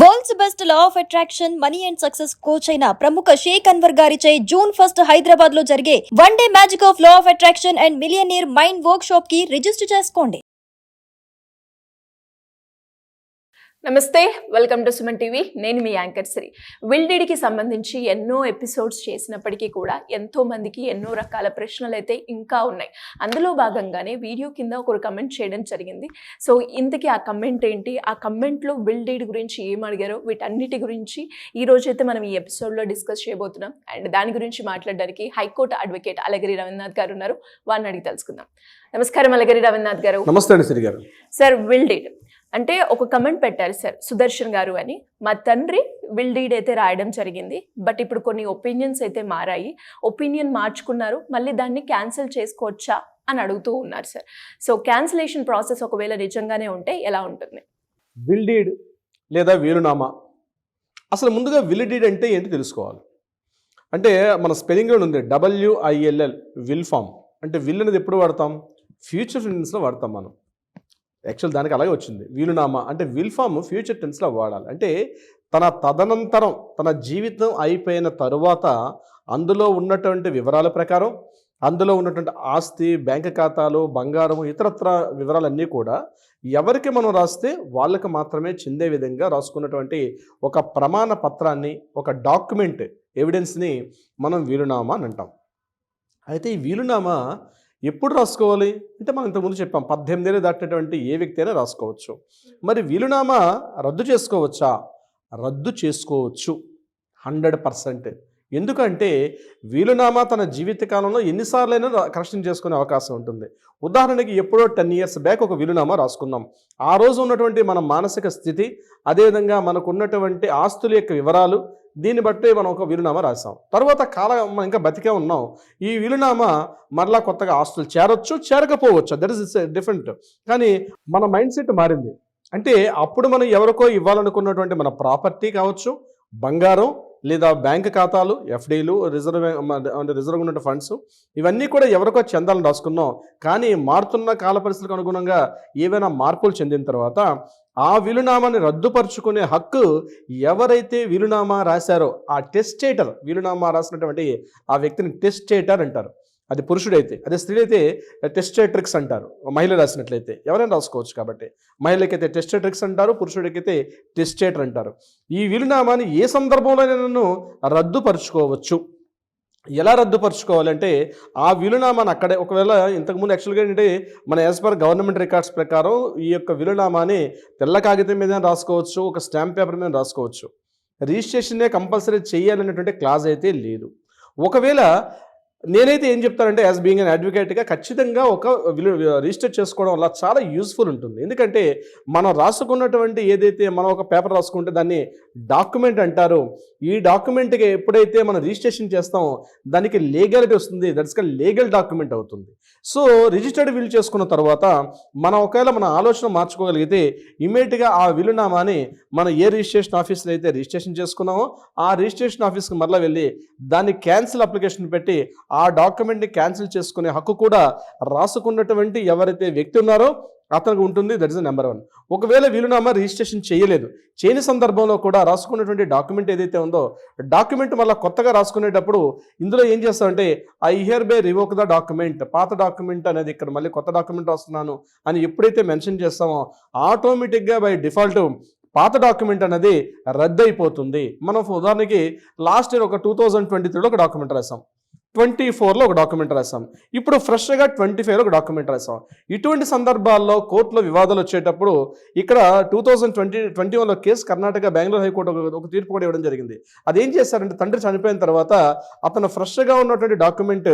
World's best law of attraction money and success coach అయిన ప్రముఖ షేక్ అన్వర్ గారిచే జూన్ 1 హైదరాబాద్ లో జరిగే one day magic of law of attraction and millionaire mind work shop కి register చేసుకోండి. నమస్తే, వెల్కమ్ టు సుమన్ టీవీ. నేను మీ యాంకర్ శ్రీ. విల్డీడ్కి సంబంధించి ఎన్నో ఎపిసోడ్స్ చేసినప్పటికీ కూడా ఎంతో మందికి ఎన్నో రకాల ప్రశ్నలు అయితే ఇంకా ఉన్నాయి. అందులో భాగంగానే వీడియో కింద ఒకరు కమెంట్ చేయడం జరిగింది. సో ఇంతకీ ఆ కమెంట్ ఏంటి, ఆ కమెంట్లో విల్డీడ్ గురించి ఏం అడిగారో వీటన్నిటి గురించి ఈ రోజైతే మనం ఈ ఎపిసోడ్లో డిస్కస్ చేయబోతున్నాం. అండ్ దాని గురించి మాట్లాడడానికి హైకోర్టు అడ్వకేట్ అలగిరి రవీంద్రనాథ్ గారు ఉన్నారు. వారిని అడిగి తెలుసుకుందాం. నమస్కారం అలగిరి రవీంద్రనాథ్ గారు. నమస్తే అండి శ్రీ గారు. సార్, విల్డీడ్ అంటే ఒక కమెంట్ పెట్టారు సార్, సుదర్శన్ గారు అని. మా తండ్రి విల్డీడ్ అయితే రాయడం జరిగింది, బట్ ఇప్పుడు కొన్ని ఒపీనియన్స్ అయితే మారాయి, ఒపీనియన్ మార్చుకున్నారు, మళ్ళీ దాన్ని క్యాన్సిల్ చేసుకోవచ్చా అని అడుగుతూ ఉన్నారు సార్. సో క్యాన్సిలేషన్ ప్రాసెస్ ఒకవేళ నిజంగానే ఉంటే ఎలా ఉంటుంది? విల్డీడ్ లేదా వీలునామా, అసలు ముందుగా విల్డీడ్ అంటే ఏంటి తెలుసుకోవాలి. అంటే మన స్పెల్లింగ్లో ఉంది WILL, విల్ ఫామ్. అంటే విల్ అనేది ఎప్పుడు వాడతాం? ఫ్యూచర్ టెన్స్లో వాడతాం మనం. యాక్చువల్ దానికి అలాగే వచ్చింది. వీలునామా అంటే విల్ ఫామ్ ఫ్యూచర్ టెన్స్లో వాడాలి. అంటే తదనంతరం తన జీవితం అయిపోయిన తరువాత అందులో ఉన్నటువంటి వివరాల ప్రకారం, అందులో ఉన్నటువంటి ఆస్తి, బ్యాంక్ ఖాతాలు, బంగారం, ఇతరత్ర వివరాలన్నీ కూడా ఎవరికి మనం రాస్తే వాళ్ళకి మాత్రమే చెందే విధంగా రాసుకున్నటువంటి ఒక ప్రమాణ పత్రాన్ని, ఒక డాక్యుమెంట్, ఎవిడెన్స్ని మనం వీలునామా అని అంటాం. అయితే ఈ వీలునామా ఎప్పుడు రాసుకోవాలి అంటే మనం ఇంతకుముందు చెప్పాం, 18 ఏళ్ళు దాటినటువంటి ఏ వ్యక్తి అయినా రాసుకోవచ్చు. మరి వీలునామా రద్దు చేసుకోవచ్చా? రద్దు చేసుకోవచ్చు 100%. ఎందుకంటే వీలునామా తన జీవితకాలంలో ఎన్నిసార్లైనా కరెక్షన్ చేసుకునే అవకాశం ఉంటుంది. ఉదాహరణకి ఎప్పుడో 10 years బ్యాక్ ఒక వీలునామా రాసుకున్నాం. ఆ రోజు ఉన్నటువంటి మన మానసిక స్థితి, అదేవిధంగా మనకు ఉన్నటువంటి ఆస్తుల యొక్క వివరాలు, దీన్ని బట్టి మనం ఒక వీలునామా రాసాం. తర్వాత కాలం మనం ఇంకా బతికే ఉన్నాం. ఈ వీలునామా మరలా కొత్తగా ఆస్తులు చేరొచ్చు, చేరకపోవచ్చు, దట్ ఈస్ డిఫరెంట్. కానీ మన మైండ్ సెట్ మారింది. అంటే అప్పుడు మనం ఎవరికో ఇవ్వాలనుకున్నటువంటి మన ప్రాపర్టీ కావచ్చు, బంగారం లేదా బ్యాంక్ ఖాతాలు, FDలు, రిజర్వ్ ఉన్న ఫండ్స్, ఇవన్నీ కూడా ఎవరికో చెందాలని రాసుకున్నాం. కానీ మారుతున్న కాల పరిస్థితులకు అనుగుణంగా ఏవైనా మార్పులు చెందిన తర్వాత ఆ వీలునామాని రద్దుపరుచుకునే హక్కు ఎవరైతే వీలునామా రాశారో ఆ టెస్టేటర్, వీలునామా రాసినటువంటి ఆ వ్యక్తిని టెస్టేటర్ అంటారు. అది పురుషుడైతే, అదే స్త్రీలైతే టెస్టేట్రిక్స్ అంటారు. మహిళ రాసినట్లయితే ఎవరైనా రాసుకోవచ్చు. కాబట్టి మహిళకైతే టెస్టేట్రిక్స్ అంటారు, పురుషుడికైతే టెస్టేటర్ అంటారు. ఈ వీలునామాని ఏ సందర్భంలోనైనా రద్దుపరుచుకోవచ్చు. ఎలా రద్దుపరుచుకోవాలంటే ఆ వీలునామాని అక్కడే, ఒకవేళ ఇంతకుముందు యాక్చువల్గా ఏంటంటే మన యాజ్ పర్ గవర్నమెంట్ రికార్డ్స్ ప్రకారం ఈ యొక్క వీలునామాని తెల్ల కాగితం మీద రాసుకోవచ్చు, ఒక స్టాంప్ పేపర్ మీద రాసుకోవచ్చు. రిజిస్ట్రేషన్నే కంపల్సరీ చేయాలనేటువంటి క్లాజ్ అయితే లేదు. ఒకవేళ నేనైతే ఏం చెప్తానంటే యాజ్ బీయింగ్ అన్ అడ్వకేట్గా ఖచ్చితంగా ఒక రిజిస్టర్ చేసుకోవడం వల్ల చాలా యూస్ఫుల్ ఉంటుంది. ఎందుకంటే మనం రాసుకున్నటువంటి ఏదైతే మనం ఒక పేపర్ రాసుకుంటే దాన్ని డాక్యుమెంట్ అంటారు. ఈ డాక్యుమెంట్కి ఎప్పుడైతే మనం రిజిస్ట్రేషన్ చేస్తామో దానికి లీగాలిటీ వస్తుంది, దట్స్ కాల్డ్ లీగల్ డాక్యుమెంట్ అవుతుంది. సో రిజిస్టర్డ్ విల్ చేసుకున్న తర్వాత మనం ఒకవేళ మన ఆలోచన మార్చుకోగలిగితే ఇమీడియట్గా ఆ వీలునామాని మనం ఏ రిజిస్ట్రేషన్ ఆఫీస్లో అయితే రిజిస్ట్రేషన్ చేసుకున్నామో ఆ రిజిస్ట్రేషన్ ఆఫీస్కి మరలా వెళ్ళి దాన్ని క్యాన్సిల్ అప్లికేషన్ పెట్టి ఆ డాక్యుమెంట్ని క్యాన్సిల్ చేసుకునే హక్కు కూడా రాసుకున్నటువంటి ఎవరైతే వ్యక్తి ఉన్నారో అతనికి ఉంటుంది. That is number 1. ఒకవేళ వీలునామా రిజిస్ట్రేషన్ చేయని సందర్భంలో కూడా రాసుకున్నటువంటి డాక్యుమెంట్ ఏదైతే ఉందో డాక్యుమెంట్ మళ్ళీ కొత్తగా రాసుకునేటప్పుడు ఇందులో ఏం చేస్తామంటే I here by revoke the document, పాత డాక్యుమెంట్ అనేది ఇక్కడ మళ్ళీ కొత్త డాక్యుమెంట్ రాస్తున్నాను అని ఎప్పుడైతే మెన్షన్ చేస్తామో ఆటోమేటిక్గా బై డిఫాల్ట్ పాత డాక్యుమెంట్ అనేది రద్దు అయిపోతుంది. మనం ఉదాహరణకి లాస్ట్ ఇయర్ ఒక 2023లో ఒక డాక్యుమెంట్ రాసాం, 24లో ఒక డాక్యుమెంట్ రాసాం, ఇప్పుడు ఫ్రెష్గా 25లో ఒక డాక్యుమెంట్ రాసాం. ఇటువంటి సందర్భాల్లో కోర్టులో వివాదాలు వచ్చేటప్పుడు ఇక్కడ 2021లో కేసు కర్ణాటక బెంగళూరు హైకోర్టు ఒక తీర్పు కూడా ఇవ్వడం జరిగింది. అదేం చేశారంటే తండ్రి చనిపోయిన తర్వాత అతను ఫ్రెష్గా ఉన్నటువంటి డాక్యుమెంట్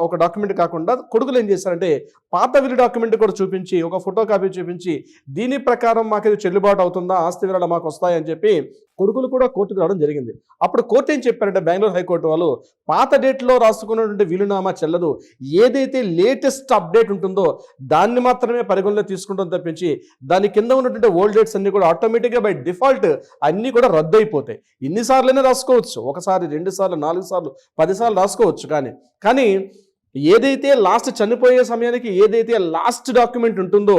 ఒక డాక్యుమెంట్ కాకుండా కొడుకులు ఏం చేశారంటే పాత విల్ డాక్యుమెంట్ కూడా చూపించి, ఒక ఫోటో కాపీ చూపించి దీని ప్రకారం మాకు ఇది చెల్లుబాటు అవుతుందా, ఆస్తి వివరాలు మాకు వస్తాయని చెప్పి కొడుకులు కూడా కోర్టుకు రావడం జరిగింది. అప్పుడు కోర్టు ఏం చెప్పారంటే బెంగళూరు హైకోర్టు వాళ్ళు పాత డేట్లో రాసుకున్నటువంటి వీలునామా చెల్లదు, ఏదైతే లేటెస్ట్ అప్డేట్ ఉంటుందో దాన్ని మాత్రమే పరిగణలో తీసుకుంటాం తప్పించి దాని కింద ఉన్నటువంటి ఓల్డ్ డేట్స్ అన్ని కూడా ఆటోమేటిక్గా బై డిఫాల్ట్ అన్నీ కూడా రద్దు అయిపోతాయి. ఎన్నిసార్లైనా రాసుకోవచ్చు, 1 సారి 2 సార్లు 4 సార్లు 10 సార్లు రాసుకోవచ్చు. కానీ ఏదైతే లాస్ట్ చనిపోయే సమయానికి ఏదైతే లాస్ట్ డాక్యుమెంట్ ఉంటుందో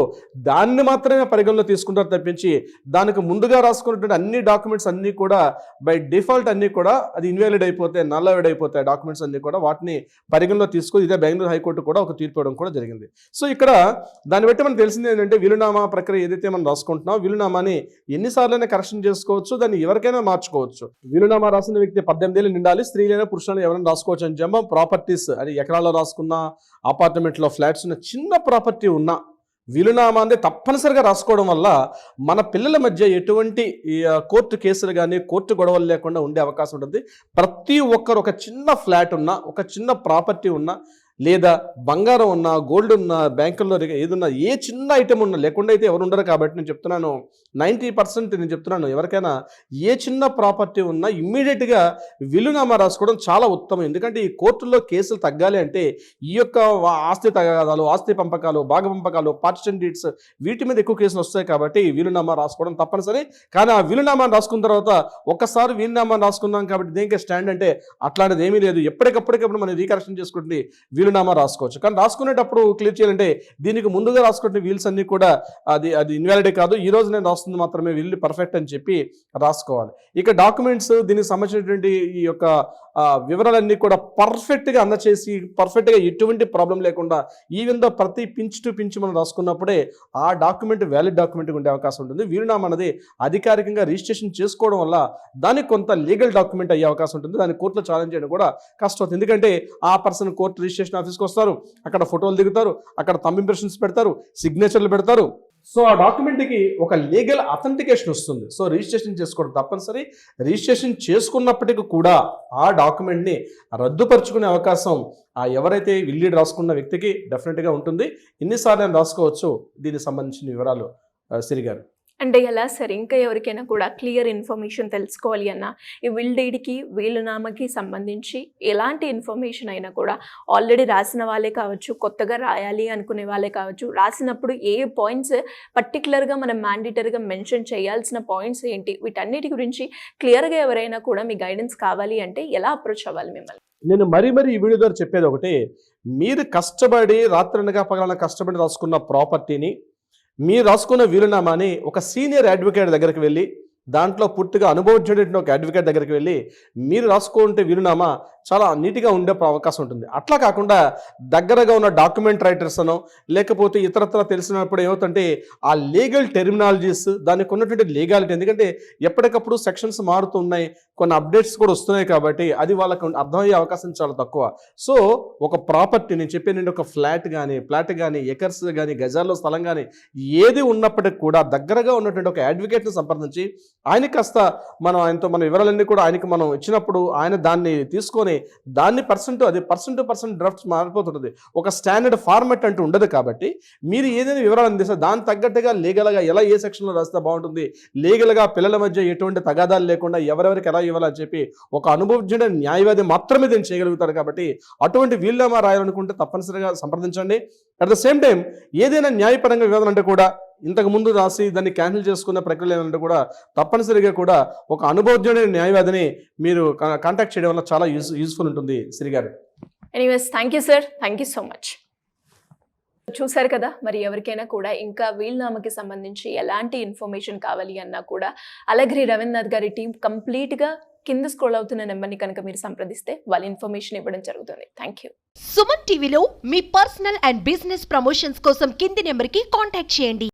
దాన్ని మాత్రమే పరిగణలో తీసుకుంటారు తప్పించి దానికి ముందుగా రాసుకున్నటువంటి అన్ని డాక్యుమెంట్స్ అన్నీ కూడా బై డిఫాల్ట్ అన్నీ కూడా అది ఇన్వాలిడ్ అయిపోతాయి, నల్లవిడ్ అయిపోతాయి డాక్యుమెంట్స్ అన్నీ కూడా. వాటిని పరిగణలో తీసుకొని ఇదే బెంగళూరు హైకోర్టు కూడా ఒక తీర్పు ఇవ్వడం కూడా జరిగింది. సో ఇక్కడ దాన్ని బట్టి మనకు తెలిసింది ఏంటంటే వీలునామా ప్రక్రియ ఏదైతే మనం రాసుకుంటున్నాం వీలునామాని ఎన్నిసార్లైనా కరెక్షన్ చేసుకోవచ్చు, దాన్ని ఎవరికైనా మార్చుకోవచ్చు. వీలునామా రాసిన వ్యక్తి 18 ఏళ్ళు నిండాలి, స్త్రీలైనా పురుషులైనా ఎవరైనా రాసుకోవచ్చు అని చెప్పాం. ప్రాపర్టీస్ అది ఎకరాల్లో రాసుకున్న, అపార్ట్మెంట్లో ఫ్లాట్స్ ఉన్న, చిన్న ప్రాపర్టీ ఉన్న వీలునామా అనేది తప్పనిసరిగా రాసుకోవడం వల్ల మన పిల్లల మధ్య ఎటువంటి కోర్టు కేసులు కానీ కోర్టు గొడవలు లేకుండా ఉండే అవకాశం ఉంటుంది. ప్రతి ఒక్కరు ఒక చిన్న ఫ్లాట్ ఉన్నా, ఒక చిన్న ప్రాపర్టీ ఉన్నా, లేదా బంగారం ఉన్నా, గోల్డ్ ఉన్నా, బ్యాంకుల్లో ఏదున్నా, ఏ చిన్న ఐటమ్ ఉన్నా లేకుండా అయితే ఎవరు ఉండరు. కాబట్టి నేను చెప్తున్నాను 90% నేను చెప్తున్నాను ఎవరికైనా ఏ చిన్న ప్రాపర్టీ ఉన్నా ఇమ్మీడియట్గా వీలునామా రాసుకోవడం చాలా ఉత్తమం. ఎందుకంటే ఈ కోర్టుల్లో కేసులు తగ్గాలి అంటే ఈ యొక్క ఆస్తి తగాదాలు, ఆస్తి పంపకాలు, భాగ పంపకాలు, పార్టిషన్ డీడ్స్ వీటి మీద ఎక్కువ కేసులు వస్తాయి. కాబట్టి వీలునామా రాసుకోవడం తప్పనిసరి. కానీ ఆ వీలునామాను రాసుకున్న తర్వాత ఒక్కసారి వీలునామా రాసుకున్నాం కాబట్టి దేనికి స్టాండ్ అంటే అట్లాంటిది ఏమీ లేదు. ఎప్పటికప్పటికప్పుడు మనం రీకరెక్షన్ చేసుకుంటే వీలునామా రాసుకోవచ్చు. కానీ రాసుకునేటప్పుడు క్లియర్ చేయాలంటే దీనికి ముందుగా రాసుకుంటే వీల్స్ అన్ని కూడా అది ఇన్వాలిడే కాదు, ఈ రోజు నేను రాస్తుంది మాత్రమే వీళ్ళు పర్ఫెక్ట్ అని చెప్పి రాసుకోవాలి. ఇక డాక్యుమెంట్స్ దీనికి సంబంధించినటువంటి ఈ యొక్క వివరాలన్నీ కూడా పర్ఫెక్ట్గా అందచేసి పర్ఫెక్ట్గా ఎటువంటి ప్రాబ్లం లేకుండా ఈవెన్ దో ప్రతి పించ్ టు పించ్ మనం రాసుకున్నప్పుడే ఆ డాక్యుమెంట్ వ్యాలిడ్ డాక్యుమెంట్గా ఉండే అవకాశం ఉంటుంది. వీలునామా అనేది అధికారికంగా రిజిస్ట్రేషన్ చేసుకోవడం వల్ల దానికి కొంత లీగల్ డాక్యుమెంట్ అయ్యే అవకాశం ఉంటుంది. దాన్ని కోర్టులో ఛాలెంజ్ చేయడం కూడా కష్టం అవుతుంది. ఎందుకంటే ఆ పర్సన్ కోర్టు రిజిస్ట్రేషన్ ఆఫీస్కి వస్తారు, అక్కడ ఫోటోలు దిగుతారు, అక్కడ థంబ్ ఇంప్రెషన్స్ పెడతారు, సిగ్నేచర్లు పెడతారు. సో ఆ డాక్యుమెంట్కి ఒక లీగల్ అథెంటికేషన్ వస్తుంది. సో రిజిస్ట్రేషన్ చేసుకోవడం తప్పనిసరి. రిజిస్ట్రేషన్ చేసుకున్నప్పటికీ కూడా ఆ డాక్యుమెంట్ని రద్దుపరుచుకునే అవకాశం ఆ ఎవరైతే విల్లీడ్ రాసుకున్న వ్యక్తికి డెఫినెట్గా ఉంటుంది. ఎన్నిసార్లు నేను రాసుకోవచ్చు దీనికి సంబంధించిన వివరాలు సిరిగారు. అంటే ఎలా సార్, ఇంకా ఎవరికైనా కూడా క్లియర్ ఇన్ఫర్మేషన్ తెలుసుకోవాలి అన్నా ఈ విల్ డీడ్కి వీలునామాకి సంబంధించి ఎలాంటి ఇన్ఫర్మేషన్ అయినా కూడా ఆల్రెడీ రాసిన వాళ్ళే కావచ్చు, కొత్తగా రాయాలి అనుకునే వాళ్ళే కావచ్చు, రాసినప్పుడు ఏ పాయింట్స్ పర్టికులర్గా మనం మ్యాండేటరీగా మెన్షన్ చేయాల్సిన పాయింట్స్ ఏంటి, వీటన్నిటి గురించి క్లియర్గా ఎవరైనా కూడా మీ గైడెన్స్ కావాలి అంటే ఎలా అప్రోచ్ అవ్వాలి మిమ్మల్ని? నేను మరీ ఈ వీడియో ద్వారా చెప్పేది ఒకటి, మీరు కష్టపడి రాత్రనగా పగలన కష్టపడి రాసుకున్న ప్రాపర్టీని, మీరు రాసుకున్న వీలునామాని ఒక సీనియర్ అడ్వకేట్ దగ్గరికి వెళ్ళి, దాంట్లో పూర్తిగా అనుభవించేటువంటి ఒక అడ్వకేట్ దగ్గరికి వెళ్ళి మీరు రాసుకుంటే వీలునామా చాలా నీట్గా ఉండే అవకాశం ఉంటుంది. అట్లా కాకుండా దగ్గరగా ఉన్న డాక్యుమెంట్ రైటర్స్ అనో లేకపోతే ఇతరత్ర తెలిసినప్పుడు ఏమవుతుంటే ఆ లీగల్ టెర్మినాలజీస్, దానికి ఉన్నటువంటి లీగాలిటీ, ఎందుకంటే ఎప్పటికప్పుడు సెక్షన్స్ మారుతున్నాయి, కొన్ని అప్డేట్స్ కూడా వస్తున్నాయి కాబట్టి అది వాళ్ళకు అర్థమయ్యే అవకాశం చాలా తక్కువ. సో ఒక ప్రాపర్టీ నేను చెప్పానండి, ఒక ఫ్లాట్ కానీ ఎకర్స్ కానీ గజాల్లో స్థలం కానీ ఏది ఉన్నప్పటికీ కూడా దగ్గరగా ఉన్నటువంటి ఒక అడ్వకేట్ని సంప్రదించి ఆయనకి కాస్త ఆయనతో మన వివరాలన్నీ కూడా ఆయనకి మనం ఇచ్చినప్పుడు ఆయన దాన్ని తీసుకొని దాన్ని పర్సన్ టు పర్సన్ డ్రాఫ్ట్స్ మారిపోతుంటుంది. ఒక స్టాండర్డ్ ఫార్మెట్ అంటూ ఉండదు. కాబట్టి మీరు ఏదైనా వివరాలు అందిస్తే దాని తగ్గట్టుగా లీగల్గా ఎలా ఏ సెక్షన్లో రాస్తే బాగుంటుంది, లీగల్గా పిల్లల మధ్య ఎటువంటి తగాదాలు లేకుండా ఎవరెవరికి ఎలా ఇవ్వాలని చెప్పి ఒక అనుభవించిన న్యాయవాది మాత్రమే దీన్ని చేయగలుగుతారు. కాబట్టి అటువంటి వీలునామా రాయాలనుకుంటే తప్పనిసరిగా సంప్రదించండి. అట్ ద సేమ్ టైం ఏదైనా న్యాయపరంగా వివాదం అంటే కూడా ఇంతకు ముందు రాసి దాన్ని క్యాన్సిల్ చేసుకున్న ప్రక్రియ ఏమంటే కూడా తప్పనిసరిగా కూడా ఒక అనుభవజ్ఞుడైన న్యాయవాదిని మీరు కాంటాక్ట్ చేయడం వల్ల చాలా యూస్ఫుల్ ఉంటుంది సిరిగారు. Anyways thank you sir, thank you so much. చూసారు కదా, మరి ఎవరికైనా కూడా ఇంకా వీలునామాకి సంబంధించి ఎలాంటి ఇన్ఫర్మేషన్ కావాలి అన్నా కూడా అలగిరి రవీంద్రనాథ్ గారి టీం కంప్లీట్గా కింద స్క్రోల్ అవుతున్న నెంబర్ని కనుక మీరు సంప్రదిస్తే వాళ్ళ ఇన్ఫర్మేషన్ ఇవ్వడం జరుగుతుంది. Thank you. సుమన్ టీవీలో మీ పర్సనల్ అండ్ బిజినెస్ ప్రమోషన్స్ కోసం కింది నెంబర్కి కాంటాక్ట్ చేయండి.